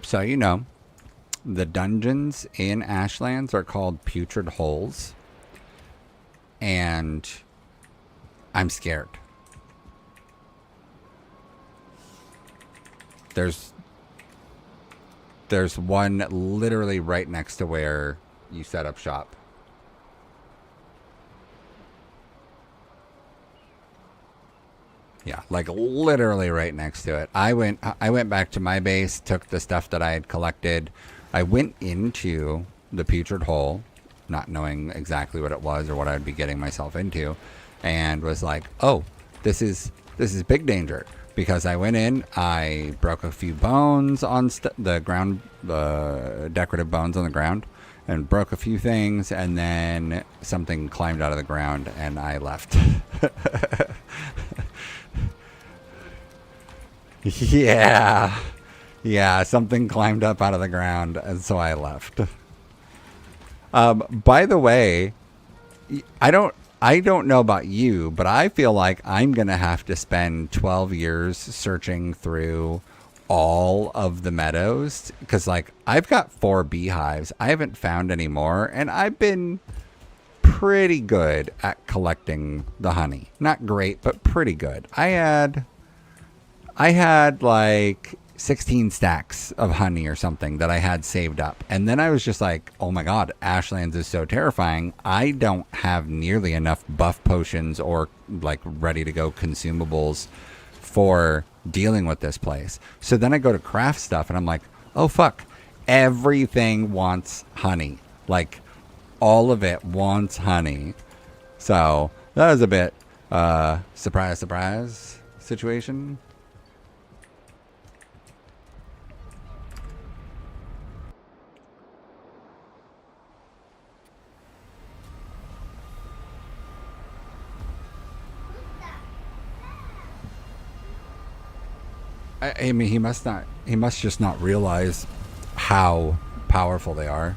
So, you know, the dungeons in Ashlands are called putrid holes, and I'm scared. There's there's one literally right next to where you set up shop. Yeah, like literally right next to it. I went back to my base, took the stuff that I had collected. I went into the putrid hole, not knowing exactly what it was or what I'd be getting myself into, and was like, "Oh, this is big danger." Because I went in, I broke a few bones on the ground, decorative bones on the ground, and broke a few things, and then something climbed out of the ground, and I left. Yeah. Yeah, something climbed up out of the ground, and so I left. By the way, I don't know about you, but I feel like I'm going to have to spend 12 years searching through all of the meadows cuz like I've got 4 beehives. I haven't found any more, and I've been pretty good at collecting the honey. Not great, but pretty good. I had like 16 stacks of honey or something that I had saved up. And then I was just like, oh my God, Ashlands is so terrifying. I don't have nearly enough buff potions or like ready to go consumables for dealing with this place. So then I go to craft stuff and I'm like, oh fuck, everything wants honey. Like all of it wants honey. So that was a bit surprise, surprise situation. I mean, he must not. He must just not realize how powerful they are.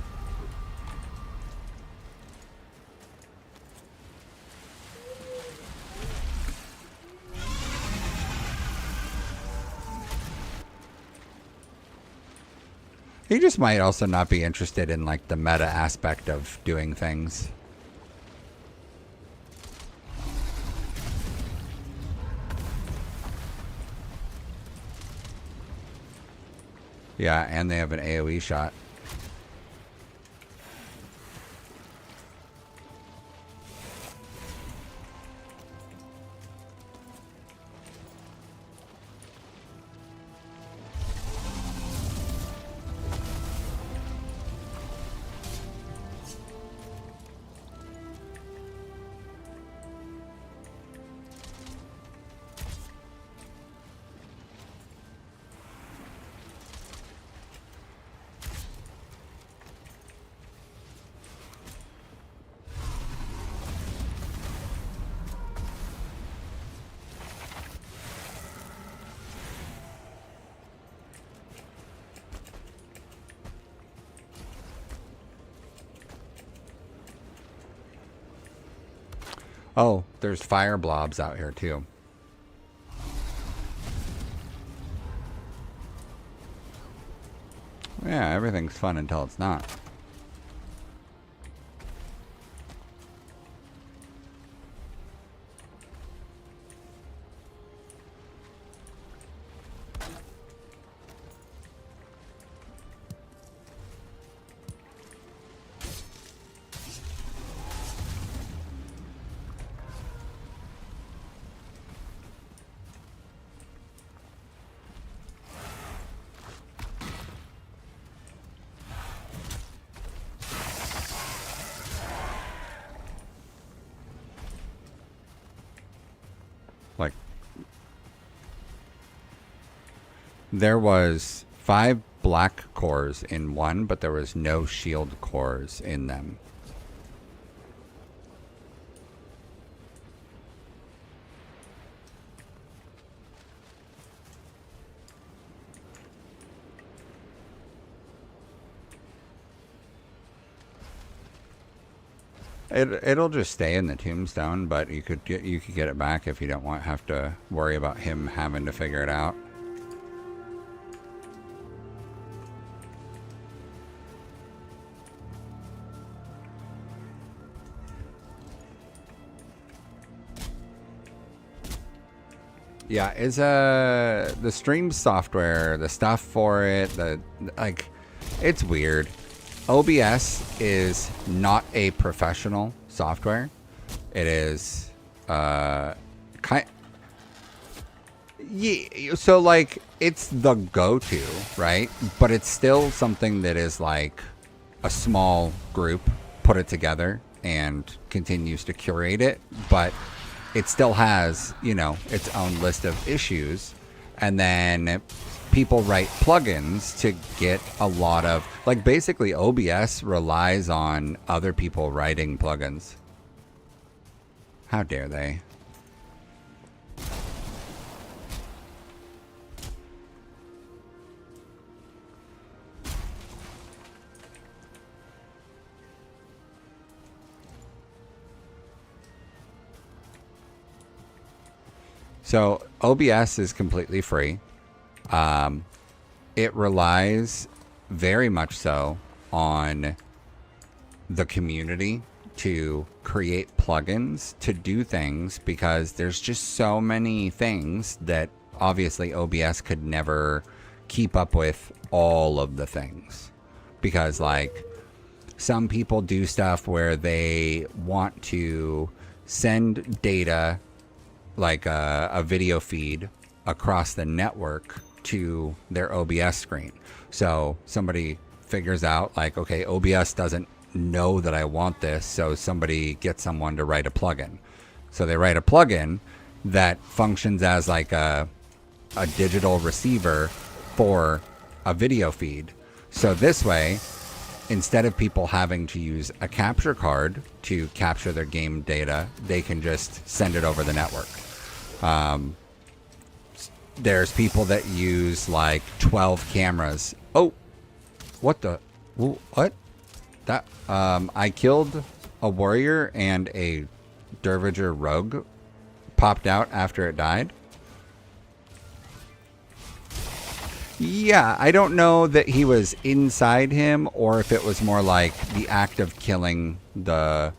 He just might also not be interested in like the meta aspect of doing things. Yeah, and they have an AoE shot. Oh, there's fire blobs out here too. Yeah, everything's fun until it's not. Like there was 5 black cores in one, but there was no shield cores in them. It'll just stay in the tombstone, but you could get it back if you don't want have to worry about him having to figure it out. Yeah, is the stream software, the stuff for it, it's weird. OBS is not a professional software. It is kind. Yeah, so like it's the go-to, right? But it's still something that is like a small group put it together and continues to curate it, but it still has, its own list of issues. And then people write plugins to get a lot of, like, basically OBS relies on other people writing plugins. How dare they? So OBS is completely free. It relies very much so on the community to create plugins to do things, because there's just so many things that obviously OBS could never keep up with all of the things, because like some people do stuff where they want to send data like a video feed across the network to their OBS screen. So somebody figures out like, okay, OBS doesn't know that I want this, so somebody gets someone to write a plugin. So they write a plugin that functions as like a digital receiver for a video feed. So this way, instead of people having to use a capture card to capture their game data, they can just send it over the network. There's people that use like 12 cameras. Oh, what the? What? That? I killed a warrior and a Derviger rogue popped out after it died. Yeah, I don't know that he was inside him or if it was more like the act of killing the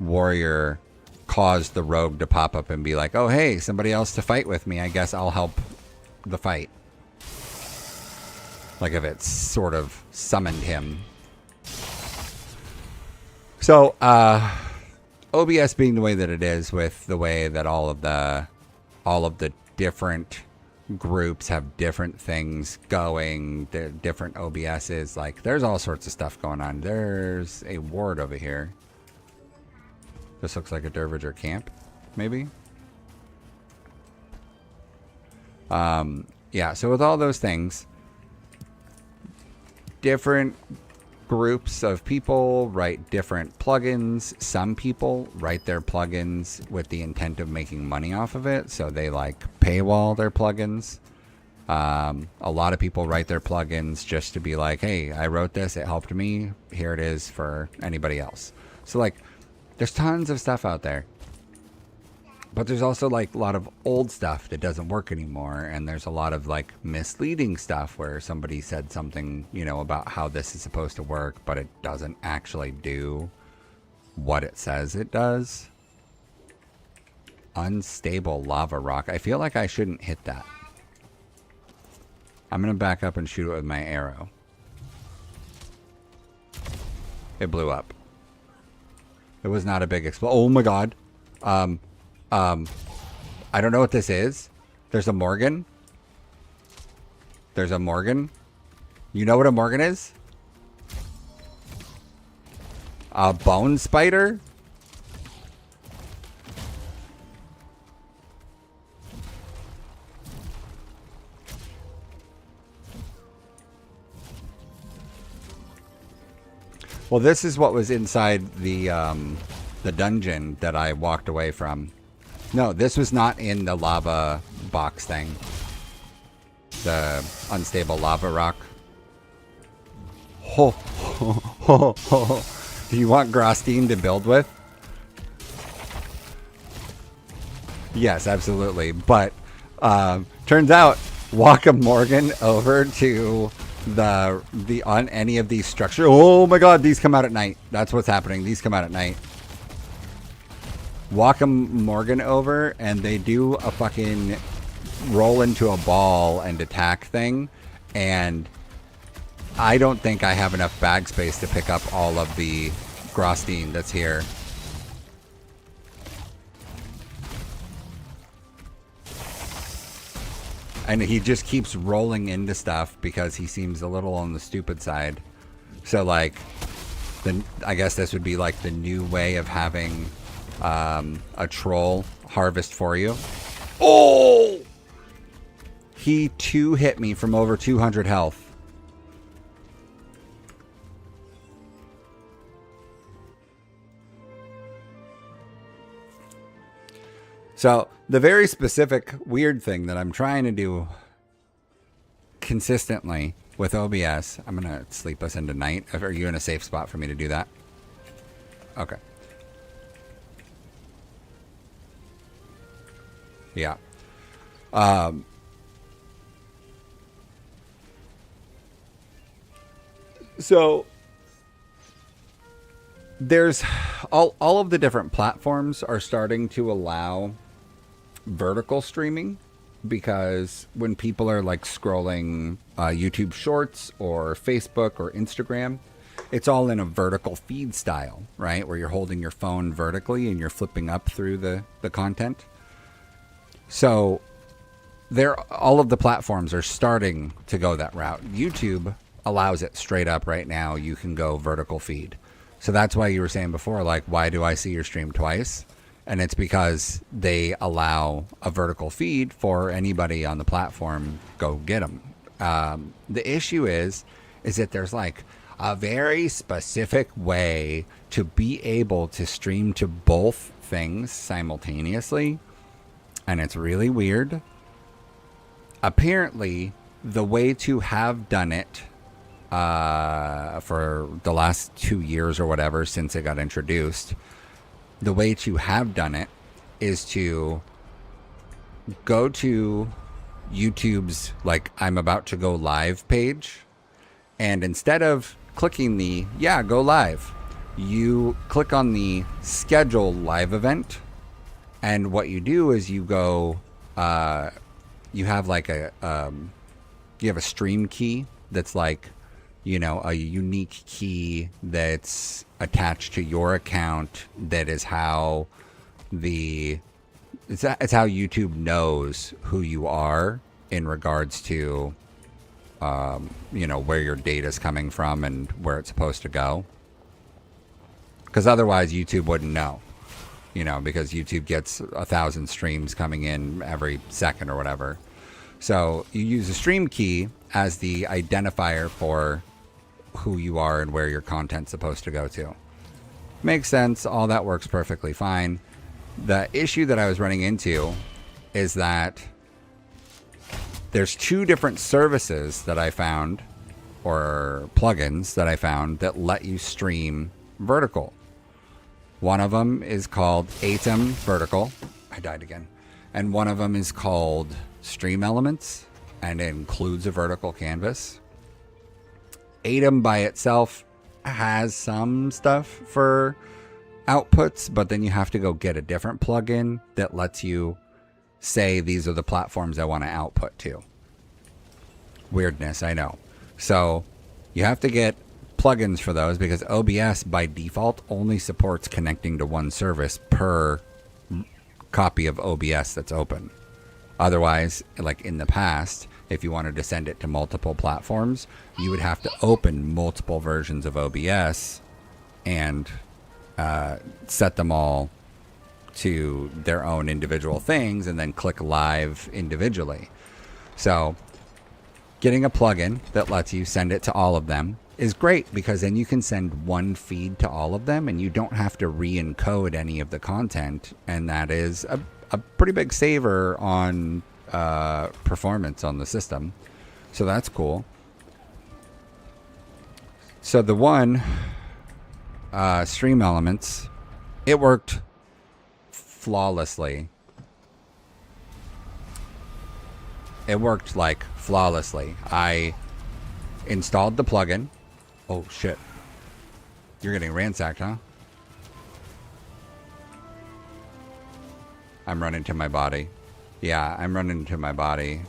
warrior caused the rogue to pop up and be like, oh, hey, somebody else to fight with me. I guess I'll help the fight. Like if it sort of summoned him. So, OBS being the way that it is, with the way that all of the different groups have different things going, the different OBSs, like there's all sorts of stuff going on. There's a ward over here. This looks like a Derviger camp, maybe. Yeah, so with all those things, different groups of people write different plugins. Some people write their plugins with the intent of making money off of it, so they like paywall their plugins. A lot of people write their plugins just to be like, hey, I wrote this, it helped me, here it is for anybody else. So like, there's tons of stuff out there. But there's also like a lot of old stuff that doesn't work anymore. And there's a lot of like misleading stuff where somebody said something, about how this is supposed to work, but it doesn't actually do what it says it does. Unstable lava rock. I feel like I shouldn't hit that. I'm going to back up and shoot it with my arrow. It blew up. It was not a big explosion. Oh my god. I don't know what this is. There's a Morgan. There's a Morgan. You know what a Morgan is? A bone spider? Well, this is what was inside the dungeon that I walked away from. No, this was not in the lava box thing. The unstable lava rock. Ho, ho, ho, ho. Do you want Grostine to build with? Yes, absolutely. But turns out, walk a Morgan over to the on any of these structures. Oh my god, these come out at night. That's what's happening. These come out at night. Walk a Morgan over and they do a fucking roll into a ball and attack thing, and I don't think I have enough bag space to pick up all of the Grostine that's here. And he just keeps rolling into stuff because he seems a little on the stupid side. So, like, I guess this would be like the new way of having a troll harvest for you. Oh! He 2-hit me from over 200 health. So, the very specific weird thing that I'm trying to do consistently with OBS, I'm going to sleep us into night. Are you in a safe spot for me to do that? Okay. Yeah. So there's all of the different platforms are starting to allow vertical streaming, because when people are like scrolling YouTube Shorts or Facebook or Instagram, it's all in a vertical feed style, right? Where you're holding your phone vertically and you're flipping up through the content. So all of the platforms are starting to go that route. YouTube allows it straight up right now. You can go vertical feed. So that's why you were saying before, like, why do I see your stream twice? And it's because they allow a vertical feed for anybody on the platform. Go get them. The issue is that there's like a very specific way to be able to stream to both things simultaneously. And it's really weird. Apparently, the way to have done it for the last 2 years or whatever since it got introduced, the way to have done it is to go to YouTube's, like, I'm about to go live page, and instead of clicking the go live, you click on the schedule live event, and what you do is you go you have like you have a stream key that's like, you know, a unique key that's attached to your account. That is how it's how YouTube knows who you are in regards to, you know, where your data is coming from and where it's supposed to go. Because otherwise YouTube wouldn't know, you know, because YouTube gets 1,000 streams coming in every second or whatever. So you use a stream key as the identifier for who you are and where your content's supposed to go to. Makes sense. All that works perfectly fine. The issue that I was running into is that there's 2 different services that I found, or plugins that I found, that let you stream vertical. One of them is called Atom Vertical. I died again. And one of them is called Stream Elements, and it includes a vertical canvas. Atom by itself has some stuff for outputs, but then you have to go get a different plugin that lets you say these are the platforms I want to output to. Weirdness, I know. So you have to get plugins for those, because OBS by default only supports connecting to one service per copy of OBS that's open. Otherwise, like in the past, if you wanted to send it to multiple platforms, you would have to open multiple versions of OBS and set them all to their own individual things and then click live individually. So getting a plugin that lets you send it to all of them is great, because then you can send one feed to all of them and you don't have to re-encode any of the content. And that is a pretty big saver on performance on the system. So that's cool. So the one Stream Elements, it worked flawlessly. It worked like flawlessly. I installed the plugin. Oh shit. You're getting ransacked, huh? I'm running to my body. Yeah, I'm running into my body.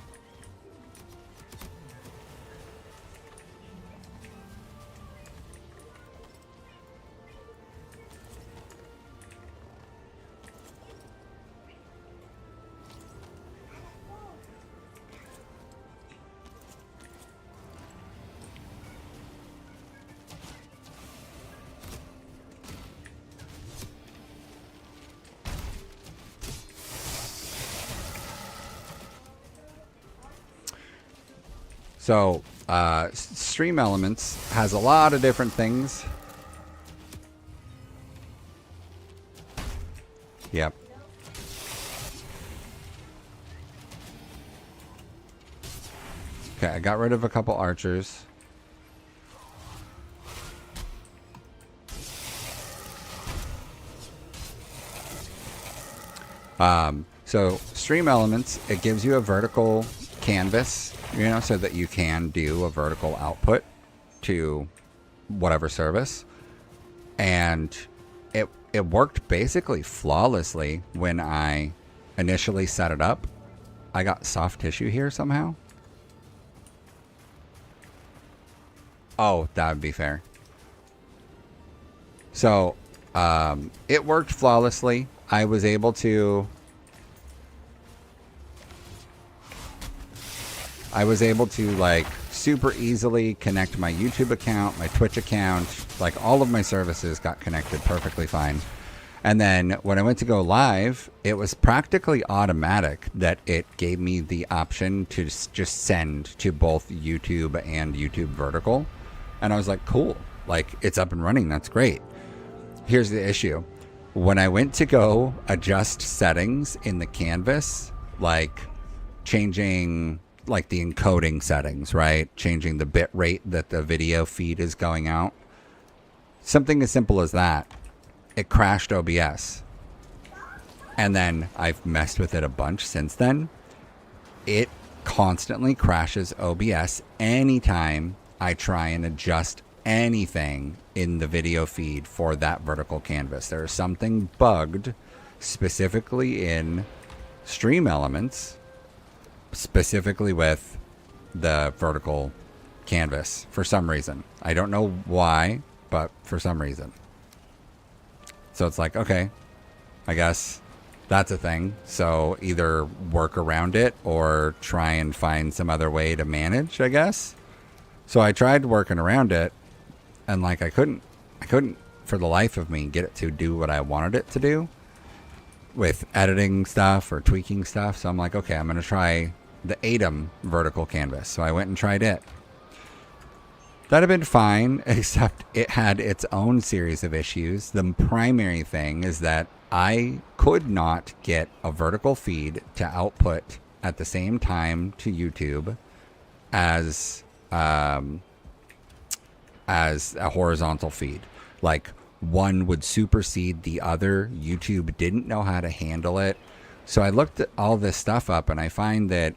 So, Stream Elements has a lot of different things. Yep. Okay, I got rid of a couple archers. So Stream Elements, it gives you a vertical canvas, so that you can do a vertical output to whatever service. And it worked basically flawlessly when I initially set it up. I got soft tissue here somehow. Oh, that would be fair. So, it worked flawlessly. I was able to like super easily connect my YouTube account, my Twitch account, like all of my services got connected perfectly fine. And then when I went to go live, it was practically automatic that it gave me the option to just send to both YouTube and YouTube vertical. And I was like, cool, like it's up and running. That's great. Here's the issue. When I went to go adjust settings in the canvas, like changing like the encoding settings, right? Changing the bit rate that the video feed is going out. Something as simple as that. It crashed OBS. And then I've messed with it a bunch since then. It constantly crashes OBS anytime I try and adjust anything in the video feed for that vertical canvas. There is something bugged specifically in Stream Elements, specifically with the vertical canvas for some reason. I don't know why, but for some reason. So it's like, okay, I guess that's a thing. So either work around it or try and find some other way to manage, I guess. So I tried working around it, and like I couldn't for the life of me get it to do what I wanted it to do with editing stuff or tweaking stuff. So I'm like, okay, I'm going to try the Atom vertical canvas. So I went and tried it. That'd have been fine, except it had its own series of issues. The primary thing is that I could not get a vertical feed to output at the same time to YouTube as a horizontal feed. Like one would supersede the other. YouTube didn't know how to handle it. So I looked at all this stuff up, and I find that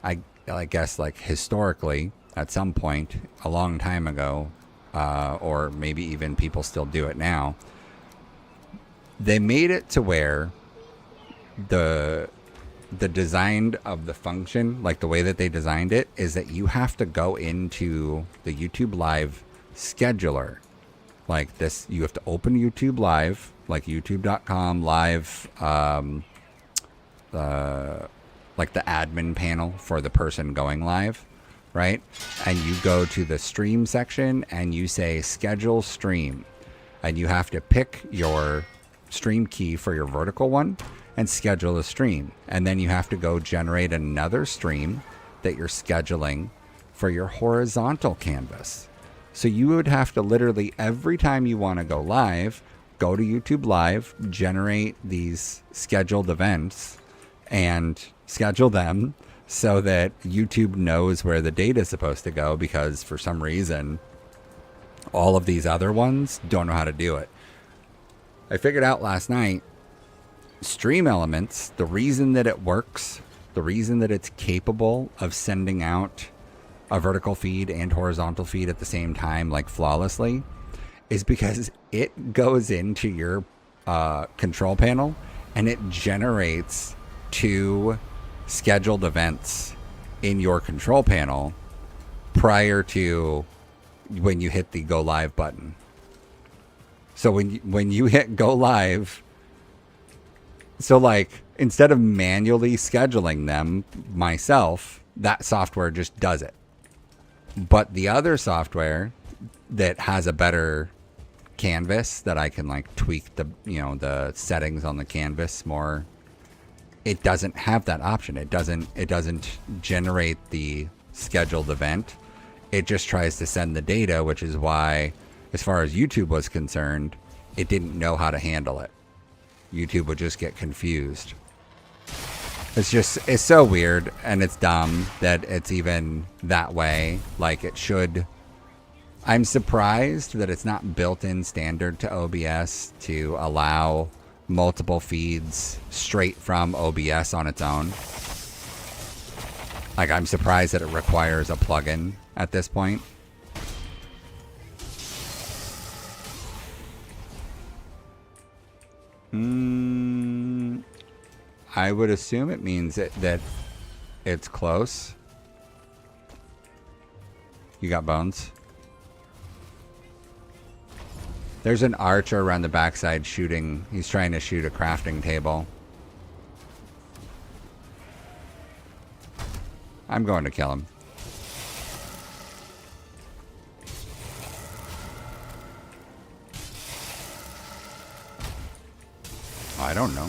I guess like historically, at some point a long time ago, or maybe even people still do it now, they made it to where the design of the function, like the way that they designed it, is that you have to go into the YouTube Live scheduler. Like this, you have to open YouTube Live, like youtube.com live, like the admin panel for the person going live, right? And you go to the stream section and you say schedule stream, and you have to pick your stream key for your vertical one and schedule a stream. And then you have to go generate another stream that you're scheduling for your horizontal canvas. So you would have to literally, every time you want to go live, go to YouTube Live, generate these scheduled events and schedule them so that YouTube knows where the data is supposed to go, because for some reason, all of these other ones don't know how to do it. I figured out last night, Stream Elements, the reason that it works, the reason that it's capable of sending out a vertical feed and horizontal feed at the same time, like flawlessly, is because it goes into your control panel and it generates two scheduled events in your control panel prior to when you hit the go live button. So when you hit go live, so like instead of manually scheduling them myself, that software just does it. But the other software that has a better canvas that I can like tweak the settings on the canvas more, it doesn't have that option. It doesn't generate the scheduled event. It just tries to send the data, which is why, as far as YouTube was concerned, it didn't know how to handle it. YouTube would just get confused. It's so weird, and it's dumb that it's even that way. Like, it should. I'm surprised that it's not built-in standard to OBS to allow multiple feeds straight from OBS on its own. Like, I'm surprised that it requires a plugin at this point. I would assume it means that it's close. You got bones? There's an archer around the backside shooting. He's trying to shoot a crafting table. I'm going to kill him. I don't know.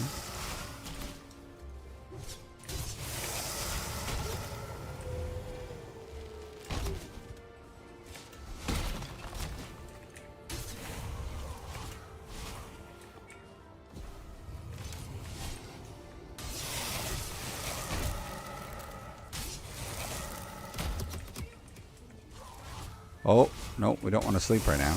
Oh, no, we don't want to sleep right now.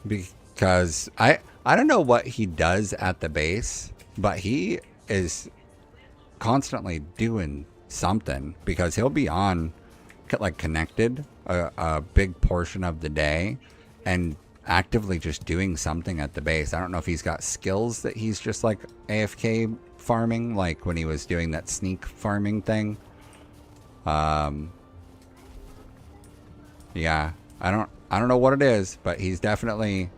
Because I don't know what he does at the base, but he is constantly doing something, because he'll be on like connected a big portion of the day and actively just doing something at the base. I don't know if he's got skills that he's just like AFK farming, like when he was doing that sneak farming thing. Yeah, I don't know what it is, but he's definitely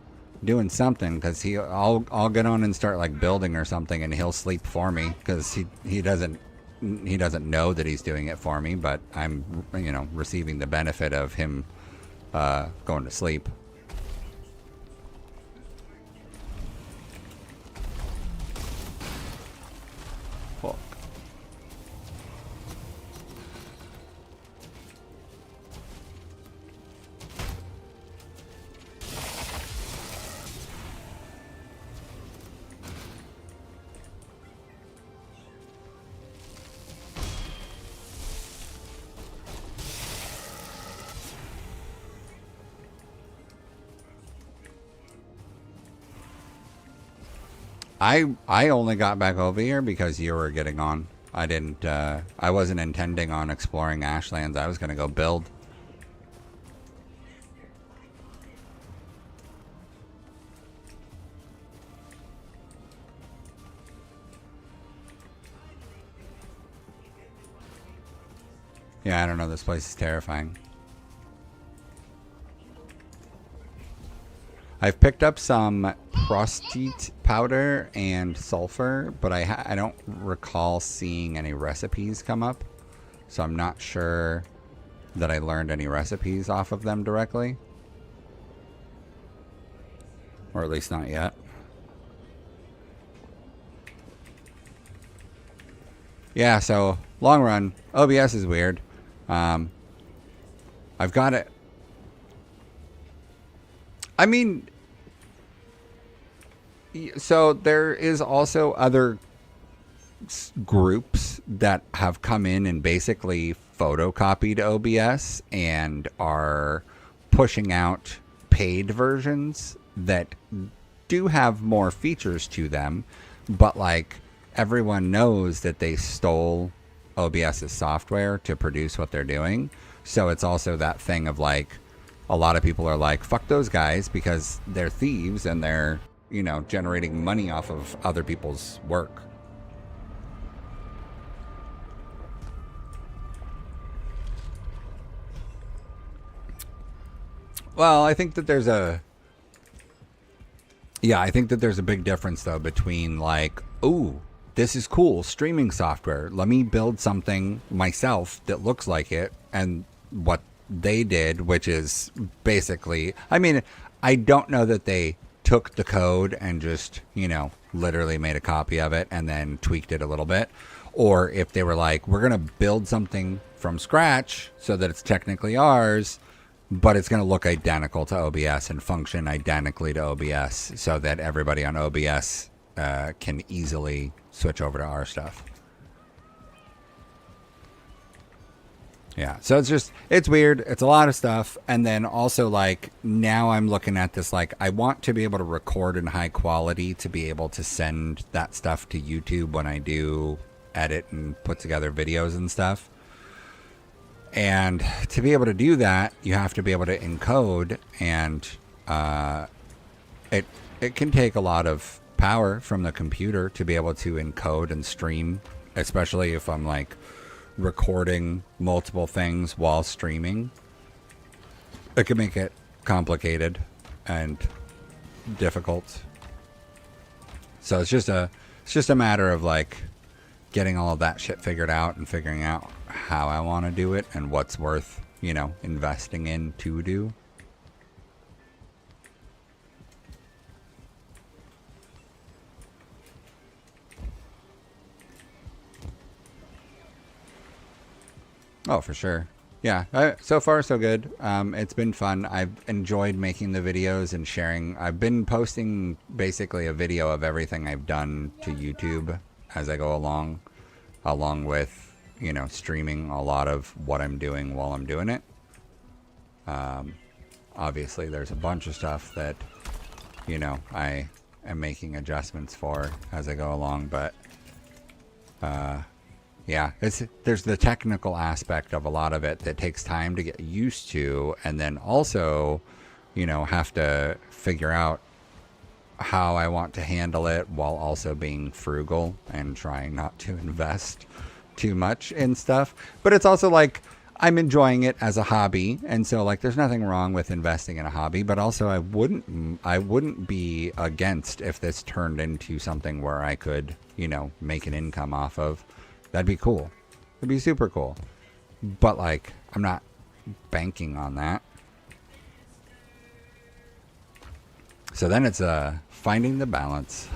doing something, because I'll get on and start like building or something, and he'll sleep for me, because he doesn't know that he's doing it for me, but I'm receiving the benefit of him going to sleep. Fuck. I only got back over here because you were getting on. I wasn't intending on exploring Ashlands. I was going to go build. Yeah, I don't know. This place is terrifying. I've picked up some prostite powder and sulfur, but I don't recall seeing any recipes come up. So I'm not sure that I learned any recipes off of them directly. Or at least not yet. Yeah, so long run, OBS is weird. I've got it. I mean, so there is also other groups that have come in and basically photocopied OBS and are pushing out paid versions that do have more features to them, but like everyone knows that they stole OBS's software to produce what they're doing. So it's also that thing of like, a lot of people are like, fuck those guys because they're thieves and they're, generating money off of other people's work. Well, I think that there's a I think that there's a big difference though between like, ooh, this is cool, streaming software. Let me build something myself that looks like it, and what they did, which is basically, I mean, I don't know that they took the code and just, literally made a copy of it and then tweaked it a little bit, or if they were like, we're going to build something from scratch so that it's technically ours, but it's going to look identical to OBS and function identically to OBS so that everybody on OBS can easily switch over to our stuff. Yeah, so it's weird. It's a lot of stuff. And then also, like, now I'm looking at this, like, I want to be able to record in high quality to be able to send that stuff to YouTube when I do edit and put together videos and stuff. And to be able to do that, you have to be able to encode, and it can take a lot of power from the computer to be able to encode and stream, especially if I'm like recording multiple things while streaming. It can make it complicated and difficult. So it's just a matter of like getting all of that shit figured out and figuring out how I want to do it and what's worth, investing in to do. Oh, for sure. Yeah, so far so good. It's been fun. I've enjoyed making the videos and sharing. I've been posting basically a video of everything I've done to YouTube as I go along with, streaming a lot of what I'm doing while I'm doing it. Obviously, there's a bunch of stuff that, I am making adjustments for as I go along, but yeah, there's the technical aspect of a lot of it that takes time to get used to, and then also, have to figure out how I want to handle it while also being frugal and trying not to invest too much in stuff. But it's also like I'm enjoying it as a hobby, and so like there's nothing wrong with investing in a hobby, but also I wouldn't be against if this turned into something where I could, make an income off of. That'd be cool. It'd be super cool. But like I'm not banking on that. So then it's finding the balance.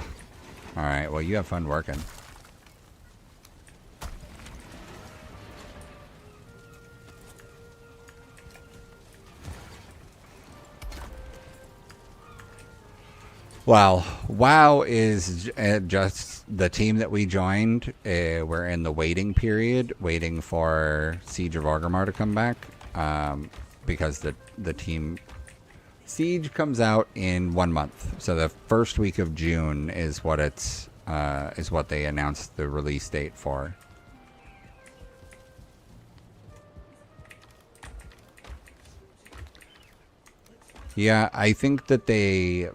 All right, well, you have fun working. Well, WoW is just the team that we joined. We're in the waiting period, waiting for Siege of Orgrimmar to come back, because the team Siege comes out in 1 month. So the first week of June is what they announced the release date for. Yeah, I think that they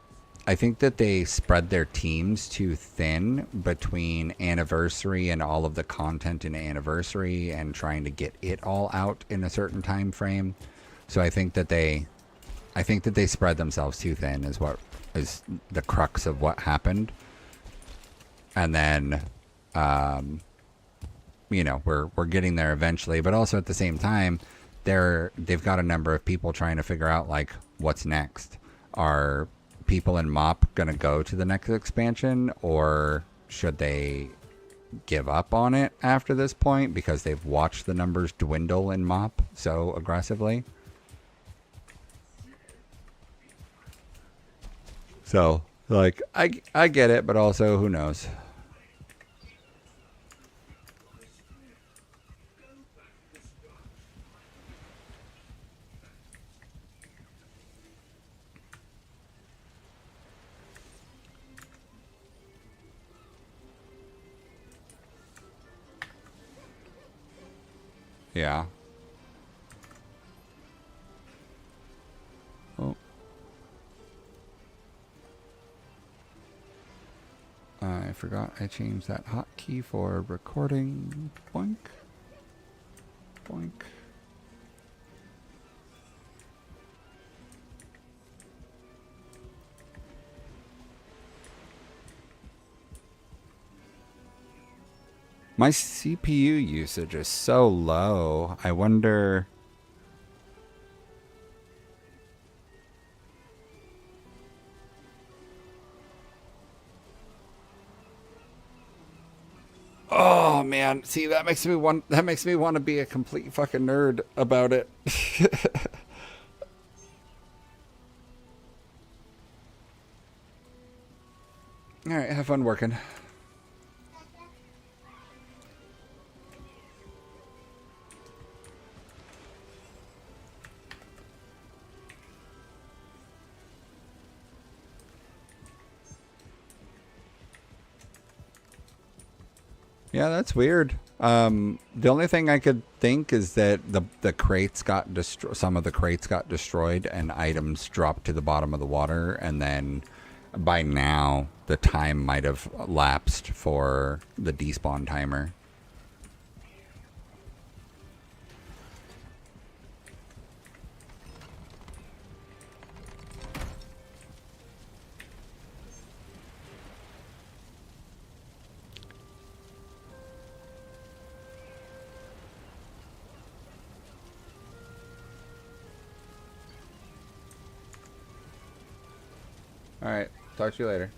spread their teams too thin between Anniversary and all of the content in Anniversary and trying to get it all out in a certain time frame. So I think that they spread themselves too thin is what is the crux of what happened. And then we're getting there eventually, but also at the same time they've got a number of people trying to figure out like what's next. Are people in MOP going to go to the next expansion, or should they give up on it after this point because they've watched the numbers dwindle in MOP so aggressively? So, like, I get it, but also, who knows? Yeah. Oh. I forgot I changed that hotkey for recording. Boink. Boink. My CPU usage is so low. I wonder. Oh man, see that makes me want to be a complete fucking nerd about it. All right, have fun working. Yeah, that's weird. The only thing I could think is that the crates got destroyed. Some of the crates got destroyed, and items dropped to the bottom of the water. And then by now, the time might have lapsed for the despawn timer. All right, talk to you later.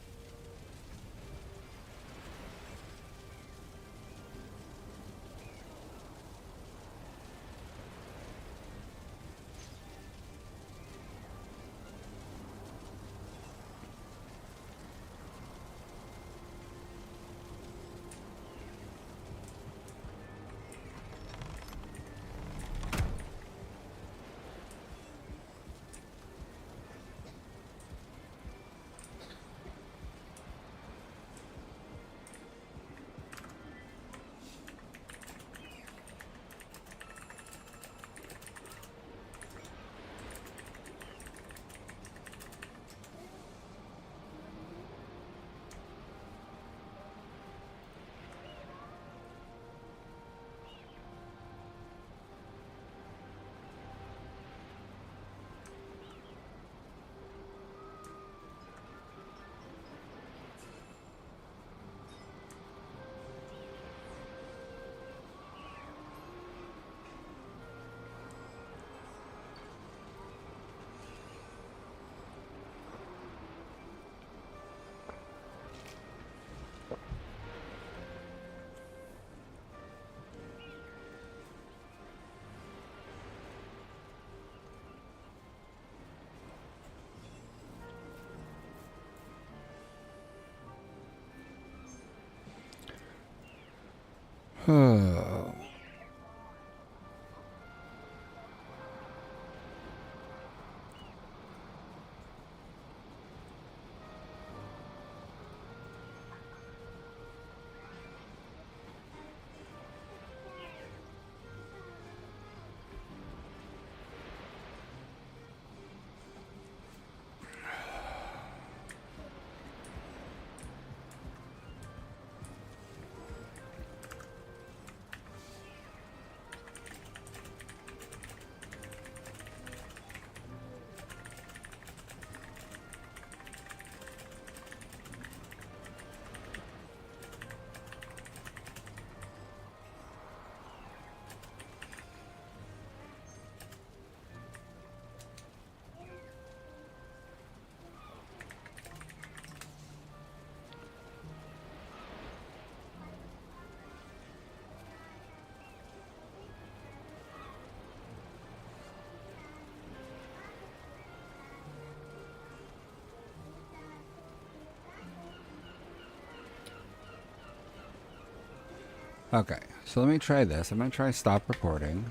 Okay, so let me try this. I'm going to try stop recording.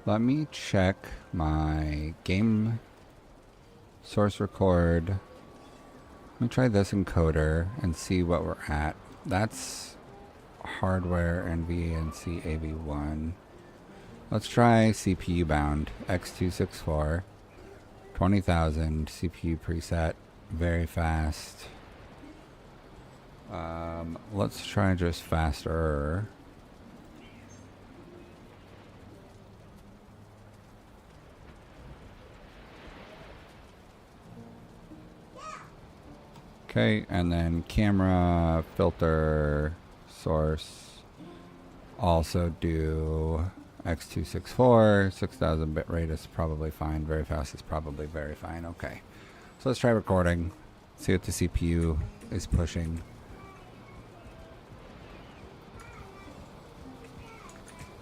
Let me check my game source record. Let me try this encoder and see what we're at. That's hardware NVNC AV1. Let's try CPU bound. X264. 20,000 CPU preset. Very fast. Let's try just faster. Okay, and then camera, filter, source. Also do X264, 6,000 bit rate is probably fine. Very fast is probably very fine. Okay, so let's try recording. See what the CPU is pushing.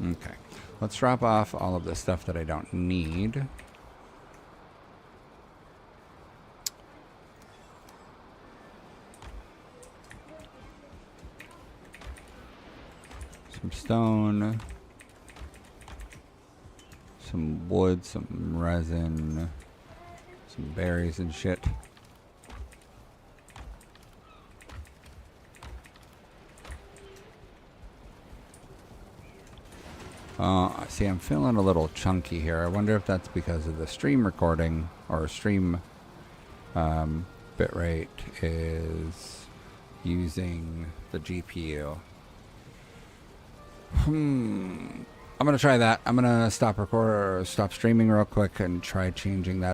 Okay, let's drop off all of the stuff that I don't need. Some stone, some wood, some resin, some berries and shit. See, I'm feeling a little chunky here. I wonder if that's because of the stream recording or stream bitrate is using the GPU. I'm gonna try that. I'm gonna stop streaming real quick and try changing that.